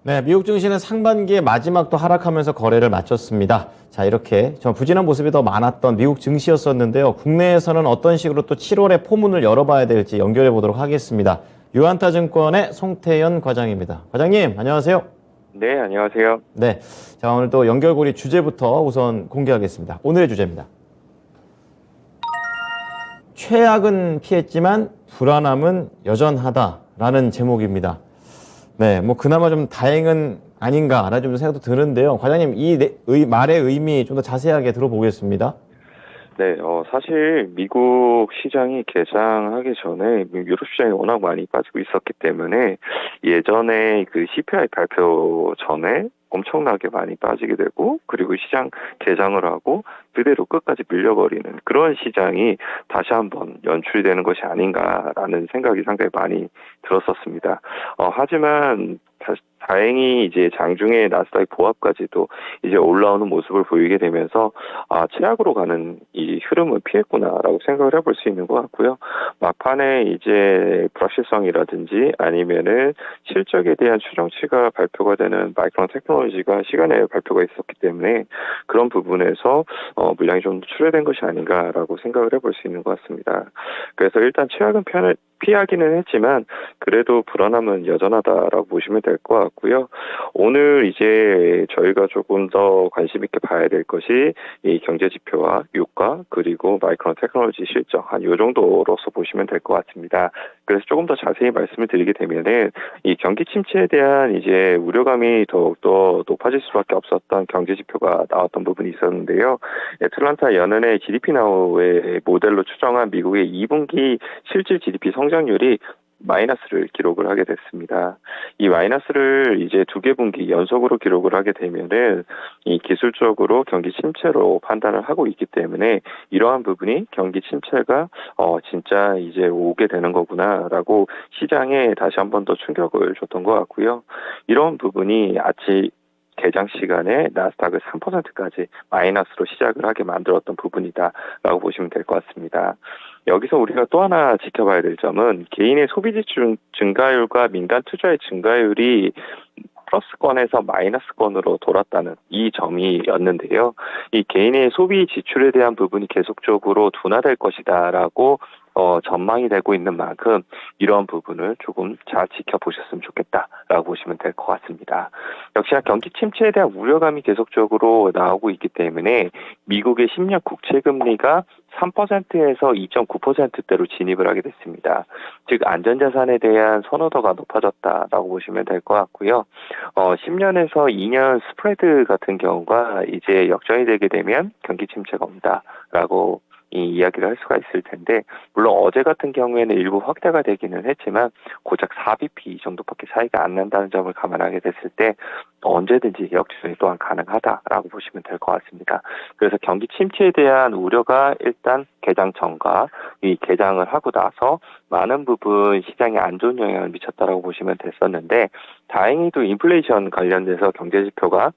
네, 미국 증시는 상반기의 마지막도 하락하면서 거래를 마쳤습니다. 자, 이렇게 좀 부진한 모습이 더 많았던 미국 증시였었는데요. 국내에서는 어떤 식으로 또 7월에 포문을 열어봐야 될지 연결해 보도록 하겠습니다. 유한타증권의 송태현 과장입니다. 과장님, 안녕하세요. 네, 안녕하세요. 네, 자, 오늘 또 연결고리 주제부터 우선 공개하겠습니다. 오늘의 주제입니다. 최악은 피했지만 불안함은 여전하다라는 제목입니다. 네, 뭐 그나마 좀 다행은 아닌가라는 좀 생각도 드는데요. 과장님, 말의 의미 좀 더 자세하게 들어보겠습니다. 네, 사실 미국 시장이 개장하기 전에 유럽 시장이 워낙 많이 빠지고 있었기 때문에 예전에 그 CPI 발표 전에 엄청나게 많이 빠지게 되고, 그리고 시장 개장을 하고 그대로 끝까지 밀려버리는 그런 시장이 다시 한번 연출이 되는 것이 아닌가라는 생각이 상당히 많이 들었었습니다. 하지만 다행히 이제 장중에 나스닥 보합까지도 이제 올라오는 모습을 보이게 되면서 최악으로 가는 이 흐름을 피했구나라고 생각을 해볼 수 있는 것 같고요. 막판에 이제 불확실성이라든지 아니면은 실적에 대한 추정치가 발표가 되는 마이크론 테크놀로지가 시간에 발표가 있었기 때문에 그런 부분에서 물량이 좀 출회된 것이 아닌가라고 생각을 해볼 수 있는 것 같습니다. 그래서 일단 최악은 피하기는 했지만 그래도 불안함은 여전하다라고 보시면 될 것 같고요. 오늘 이제 저희가 조금 더 관심 있게 봐야 될 것이 이 경제 지표와 유가 그리고 마이크론 테크놀로지 실적 한 요 정도로서 보시면 될 것 같습니다. 그래서 조금 더 자세히 말씀을 드리게 되면은 이 경기 침체에 대한 이제 우려감이 더욱더 높아질 수밖에 없었던 경제 지표가 나왔던 부분이 있었는데요. 애틀란타 연은의 GDP 나우의 모델로 추정한 미국의 2분기 실질 GDP 성장률이 마이너스를 기록을 하게 됐습니다. 이 마이너스를 이제 두 개 분기 연속으로 기록을 하게 되면은 이 기술적으로 경기 침체로 판단을 하고 있기 때문에 이러한 부분이 경기 침체가 진짜 이제 오게 되는 거구나라고 시장에 다시 한 번 더 충격을 줬던 것 같고요. 이런 부분이 아침 개장 시간에 나스닥을 3%까지 마이너스로 시작을 하게 만들었던 부분이다라고 보시면 될 것 같습니다. 여기서 우리가 또 하나 지켜봐야 될 점은 개인의 소비 지출 증가율과 민간 투자의 증가율이 플러스권에서 마이너스권으로 돌았다는 이 점이었는데요. 이 개인의 소비 지출에 대한 부분이 계속적으로 둔화될 것이다라고 전망이 되고 있는 만큼 이런 부분을 조금 잘 지켜보셨으면 좋겠다라고 보시면 될 것 같습니다. 역시나 경기 침체에 대한 우려감이 계속적으로 나오고 있기 때문에 미국의 10년 국채 금리가 3%에서 2.9%대로 진입을 하게 됐습니다. 즉 안전자산에 대한 선호도가 높아졌다라고 보시면 될 것 같고요. 10년에서 2년 스프레드 같은 경우가 이제 역전이 되게 되면 경기 침체가 온다라고 이 이야기를 할 수가 있을 텐데, 물론 어제 같은 경우에는 일부 확대가 되기는 했지만 고작 4bp 정도밖에 차이가 안 난다는 점을 감안하게 됐을 때 언제든지 역전이 또한 가능하다라고 보시면 될 것 같습니다. 그래서 경기 침체에 대한 우려가 일단 개장 전과 이 개장을 하고 나서 많은 부분 시장에 안 좋은 영향을 미쳤다라고 보시면 됐었는데, 다행히도 인플레이션 관련돼서 경제 지표가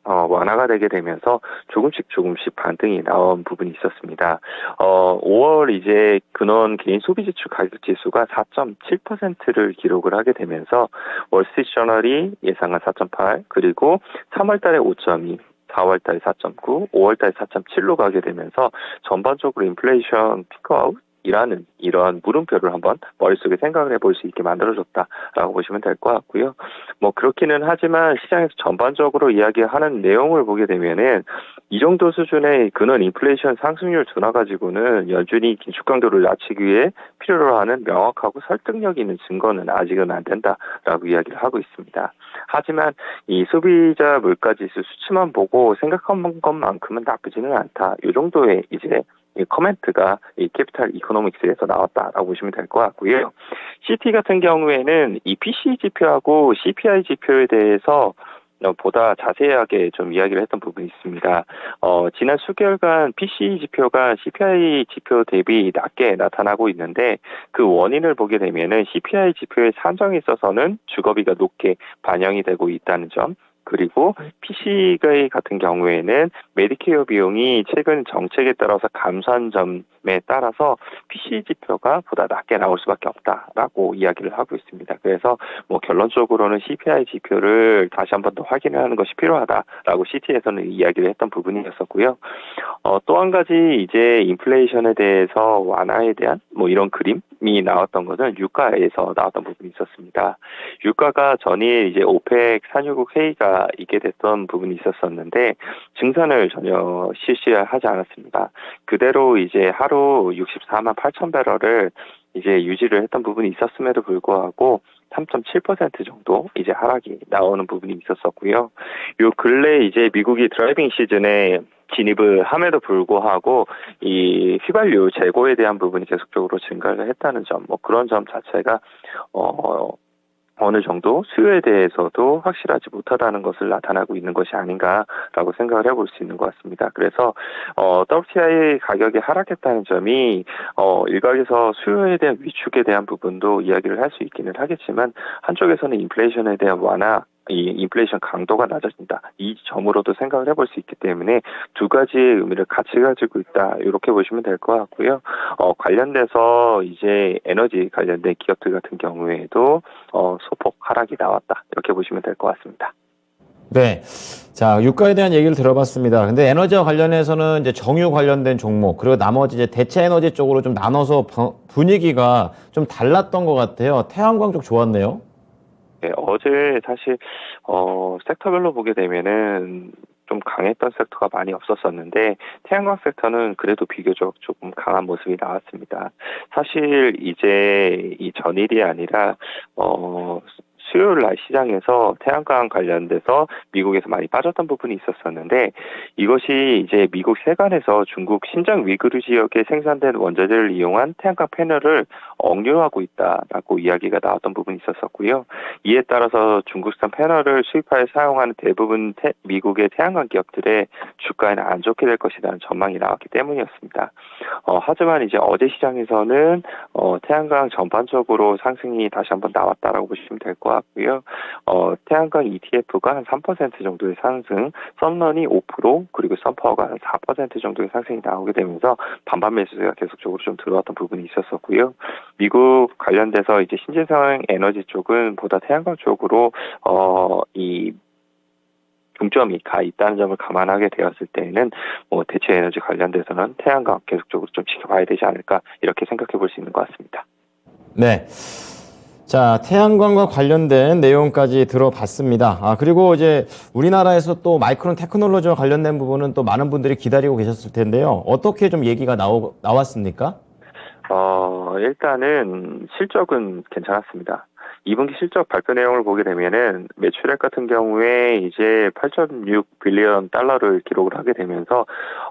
완화가 되게 되면서 조금씩 반등이 나온 부분이 있었습니다. 5월 이제 근원 개인 소비 지출 가격 지수가 4.7%를 기록을 하게 되면서 월스트리트저널이 예상한 4.8, 그리고 3월 달에 5.2, 4월 달에 4.9, 5월 달에 4.7로 가게 되면서 전반적으로 인플레이션 피크아웃 이라는 이러한 물음표를 한번 머릿속에 생각을 해볼 수 있게 만들어줬다라고 보시면 될 것 같고요. 뭐 그렇기는 하지만 시장에서 전반적으로 이야기하는 내용을 보게 되면은 이 정도 수준의 근원 인플레이션 상승률 둔화 가지고는 연준이 긴축 강도를 낮추기 위해 필요로 하는 명확하고 설득력 있는 증거는 아직은 안 된다라고 이야기를 하고 있습니다. 하지만 이 소비자 물가지수 수치만 보고 생각한 것만큼은 나쁘지는 않다. 이 정도의 이제 이 코멘트가 이 캐피탈 이코노믹스에서 나왔다라고 보시면 될 것 같고요. CT 같은 경우에는 이 PCE 지표하고 CPI 지표에 대해서 보다 자세하게 좀 이야기를 했던 부분이 있습니다. 지난 수개월간 PCE 지표가 CPI 지표 대비 낮게 나타나고 있는데, 그 원인을 보게 되면은 CPI 지표의 산정에 있어서는 주거비가 높게 반영이 되고 있다는 점, 그리고 PC가 같은 경우에는 메디케어 비용이 최근 정책에 따라서 감소한 점 따라서 PC 지표가 보다 낮게 나올 수밖에 없다라고 이야기를 하고 있습니다. 그래서 뭐 결론적으로는 CPI 지표를 다시 한번 더 확인하는 것이 필요하다라고 CT에서는 이야기를 했던 부분이었었고요. 또 한 가지 이제 인플레이션에 대해서 완화에 대한 뭐 이런 그림이 나왔던 것은 유가에서 나왔던 부분이 있었습니다. 유가가 전일 이제 오펙 산유국 회의가 있게 됐던 부분이 있었었는데 증산을 전혀 실시하지 않았습니다. 그대로 이제 하루 64만 8천 배럴을 이제 유지를 했던 부분이 있었음에도 불구하고 3.7% 정도 이제 하락이 나오는 부분이 있었었고요. 요 근래 이제 미국이 드라이빙 시즌에 진입을 함에도 불구하고 이 휘발유 재고에 대한 부분이 계속적으로 증가를 했다는 점, 뭐 그런 점 자체가 어느 정도 수요에 대해서도 확실하지 못하다는 것을 나타나고 있는 것이 아닌가라고 생각을 해볼 수 있는 것 같습니다. 그래서 WTI 가격이 하락했다는 점이 일각에서 수요에 대한 위축에 대한 부분도 이야기를 할 수 있기는 하겠지만 한쪽에서는 인플레이션에 대한 완화 이 인플레이션 강도가 낮아진다. 이 점으로도 생각을 해볼 수 있기 때문에 두 가지의 의미를 같이 가지고 있다. 이렇게 보시면 될 것 같고요. 관련돼서 이제 에너지 관련된 기업들 같은 경우에도 소폭 하락이 나왔다. 이렇게 보시면 될 것 같습니다. 네. 자, 유가에 대한 얘기를 들어봤습니다. 근데 에너지와 관련해서는 이제 정유 관련된 종목, 그리고 나머지 이제 대체 에너지 쪽으로 좀 나눠서 분위기가 좀 달랐던 것 같아요. 태양광 쪽 좋았네요. 네, 어제 사실 섹터별로 보게 되면은 좀 강했던 섹터가 많이 없었었는데 태양광 섹터는 그래도 비교적 조금 강한 모습이 나왔습니다. 사실 이제 이 전일이 아니라 수요일 날 시장에서 태양광 관련돼서 미국에서 많이 빠졌던 부분이 있었었는데 이것이 이제 미국 세관에서 중국 신장 위구르 지역에 생산된 원자재를 이용한 태양광 패널을 억류하고 있다라고 이야기가 나왔던 부분이 있었었고요. 이에 따라서 중국산 패널을 수입하여 사용하는 대부분 미국의 태양광 기업들의 주가에는 안 좋게 될 것이라는 전망이 나왔기 때문이었습니다. 하지만 이제 어제 시장에서는 태양광 전반적으로 상승이 다시 한번 나왔다라고 보시면 될 것 같고요. 태양광 ETF가 한 3% 정도의 상승, 썬런이 5%, 그리고 선파워가 한 4% 정도의 상승이 나오게 되면서 반반 매수세가 계속적으로 좀 들어왔던 부분이 있었었고요. 미국 관련돼서 이제 신재생 에너지 쪽은 보다 태양광 쪽으로 이 중점이 가 있다는 점을 감안하게 되었을 때에는 뭐 대체 에너지 관련돼서는 태양광 계속적으로 좀 지켜봐야 되지 않을까 이렇게 생각해 볼 수 있는 것 같습니다. 네. 자, 태양광과 관련된 내용까지 들어봤습니다. 그리고 이제 우리나라에서 또 마이크론 테크놀로지와 관련된 부분은 또 많은 분들이 기다리고 계셨을 텐데요. 어떻게 좀 얘기가 나왔습니까? 일단은 실적은 괜찮았습니다. 2분기 실적 발표 내용을 보게 되면은 매출액 같은 경우에 이제 8.6 빌리언 달러를 기록을 하게 되면서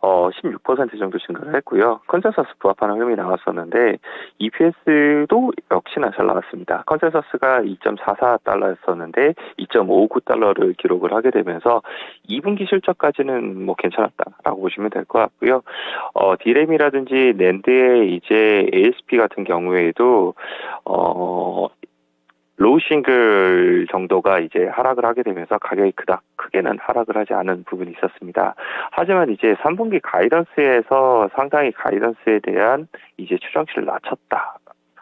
16% 정도 증가를 했고요. 컨센서스 부합하는 흐름이 나왔었는데 EPS도 역시나 잘 나왔습니다. 컨센서스가 2.44 달러였었는데 2.59 달러를 기록을 하게 되면서 2분기 실적까지는 뭐 괜찮았다라고 보시면 될 것 같고요. 디램이라든지 낸드의 이제 ASP 같은 경우에도 로우 싱글 정도가 이제 하락을 하게 되면서 가격이 그닥 크게는 하락을 하지 않은 부분이 있었습니다. 하지만 이제 3분기 가이던스에서 상당히 가이던스에 대한 이제 추정치를 낮췄다.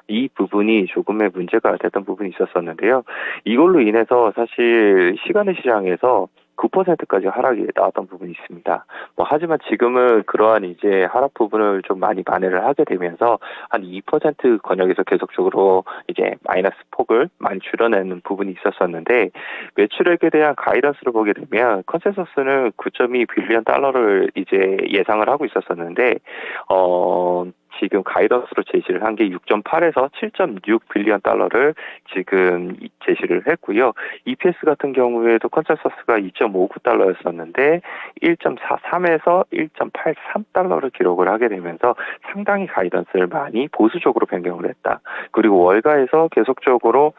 이 부분이 조금의 문제가 됐던 부분이 있었었는데요. 이걸로 인해서 사실 시간의 시장에서 9%까지 하락이 나왔던 부분이 있습니다. 하지만 지금은 그러한 이제 하락 부분을 좀 많이 만회를 하게 되면서 한 2% 권역에서 계속적으로 이제 마이너스 폭을 많이 줄여내는 부분이 있었었는데 매출액에 대한 가이던스를 보게 되면 컨센서스는 9.2 빌리언 달러를 이제 예상을 하고 있었었는데 지금 가이던스로 제시를 한 게 6.8에서 7.6 빌리언 달러를 지금 제시를 했고요. EPS 같은 경우에도 컨센서스가 2.59 달러였었는데 1.43에서 1.83 달러를 기록을 하게 되면서 상당히 가이던스를 많이 보수적으로 변경을 했다. 그리고 월가에서 계속적으로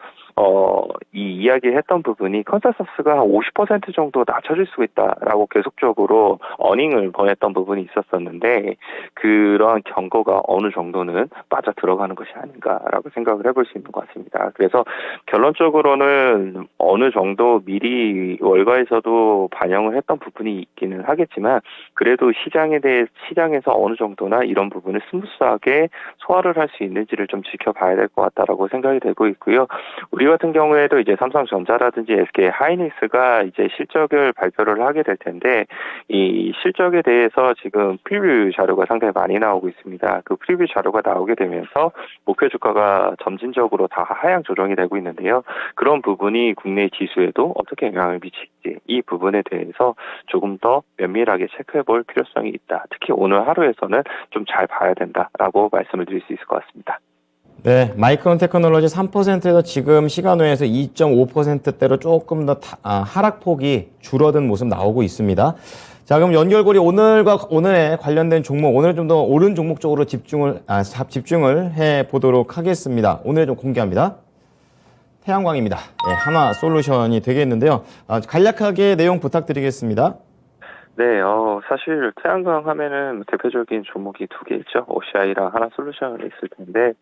이 이야기했던 부분이 컨센서스가 한 50% 정도 낮춰질 수 있다라고 계속적으로 어닝을 권했던 부분이 있었었는데 그러한 경고가 어느 정도는 빠져 들어가는 것이 아닌가라고 생각을 해볼 수 있는 것 같습니다. 그래서 결론적으로는 어느 정도 미리 월가에서도 반영을 했던 부분이 있기는 하겠지만 그래도 시장에서 어느 정도나 이런 부분을 스무스하게 소화를 할 수 있는지를 좀 지켜봐야 될 것 같다라고 생각이 되고 있고요. 우리 같은 경우에도 이제 삼성전자라든지 SK 하이닉스가 이제 실적을 발표를 하게 될 텐데 이 실적에 대해서 지금 프리뷰 자료가 상당히 많이 나오고 있습니다. 그 프리뷰 자료가 나오게 되면서 목표 주가가 점진적으로 다 하향 조정이 되고 있는데요. 그런 부분이 국내 지수에도 어떻게 영향을 미칠지 이 부분에 대해서 조금 더 면밀하게 체크해 볼 필요성이 있다. 특히 오늘 하루에서는 좀 잘 봐야 된다라고 말씀을 드릴 수 있을 것 같습니다. 네, 마이크론 테크놀로지 3%에서 지금 시간외에서 2.5%대로 조금 더 하락폭이 줄어든 모습 나오고 있습니다. 자, 그럼 연결고리 오늘에 관련된 종목, 오늘 좀 더 오른 종목 쪽으로 집중을 해 보도록 하겠습니다. 오늘 좀 공개합니다. 태양광입니다. 네, 한화솔루션이 되겠는데요. 간략하게 내용 부탁드리겠습니다. 네, 사실 태양광 하면은 대표적인 종목이 두 개 있죠. OCI랑 하나솔루션이 있을 텐데,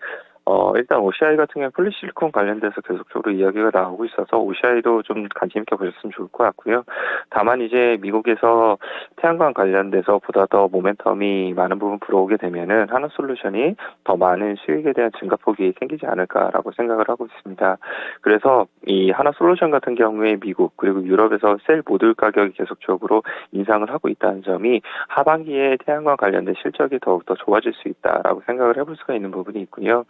일단 OCI 같은 경우는 폴리실리콘 관련돼서 계속적으로 이야기가 나오고 있어서 OCI도 좀 관심 있게 보셨으면 좋을 것 같고요. 다만 이제 미국에서 태양광 관련돼서 보다 더 모멘텀이 많은 부분 불어오게 되면은 하나솔루션이 더 많은 수익에 대한 증가폭이 생기지 않을까라고 생각을 하고 있습니다. 그래서 이 하나솔루션 같은 경우에 미국 그리고 유럽에서 셀 모듈 가격이 계속적으로 인상을 하고 있다는 점이 하반기에 태양광 관련된 실적이 더욱더 좋아질 수 있다라고 생각을 해볼 수가 있는 부분이 있고요.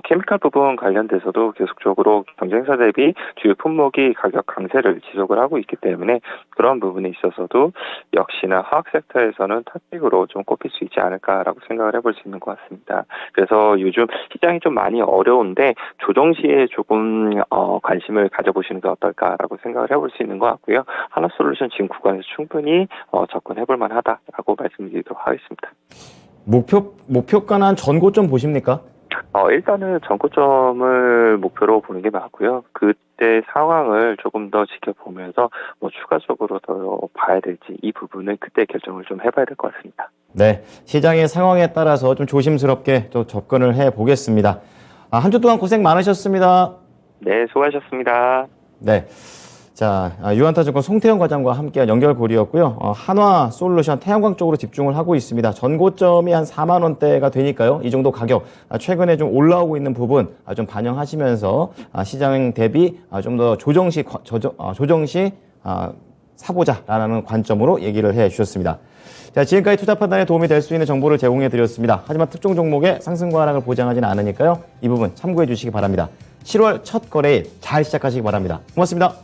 케미칼 부분 관련돼서도 계속적으로 경쟁사 대비 주요 품목이 가격 강세를 지속을 하고 있기 때문에 그런 부분에 있어서도 역시나 화학 섹터에서는 탑픽으로 좀 꼽힐 수 있지 않을까라고 생각을 해볼 수 있는 것 같습니다. 그래서 요즘 시장이 좀 많이 어려운데 조정 시에 조금 관심을 가져보시는 게 어떨까라고 생각을 해볼 수 있는 것 같고요. 하나솔루션 지금 구간에서 충분히 접근해볼 만하다라고 말씀드리도록 하겠습니다. 목표가는 전고점 보십니까? 일단은 전고점을 목표로 보는 게 맞고요. 그때 상황을 조금 더 지켜보면서 추가적으로 더 봐야 될지 이 부분은 그때 결정을 좀 해봐야 될 것 같습니다. 네, 시장의 상황에 따라서 좀 조심스럽게 또 접근을 해 보겠습니다. 한 주 동안 고생 많으셨습니다. 네, 수고하셨습니다. 네. 자, 유한타증권 송태영 과장과 함께한 연결고리였고요. 한화솔루션 태양광 쪽으로 집중을 하고 있습니다. 전고점이 한 4만 원대가 되니까요. 이 정도 가격 최근에 좀 올라오고 있는 부분 좀 반영하시면서 시장 대비 좀 더 조정 시 사보자라는 관점으로 얘기를 해 주셨습니다. 자, 지금까지 투자 판단에 도움이 될 수 있는 정보를 제공해 드렸습니다. 하지만 특정 종목의 상승과 하락을 보장하지는 않으니까요. 이 부분 참고해 주시기 바랍니다. 7월 첫 거래일 잘 시작하시기 바랍니다. 고맙습니다.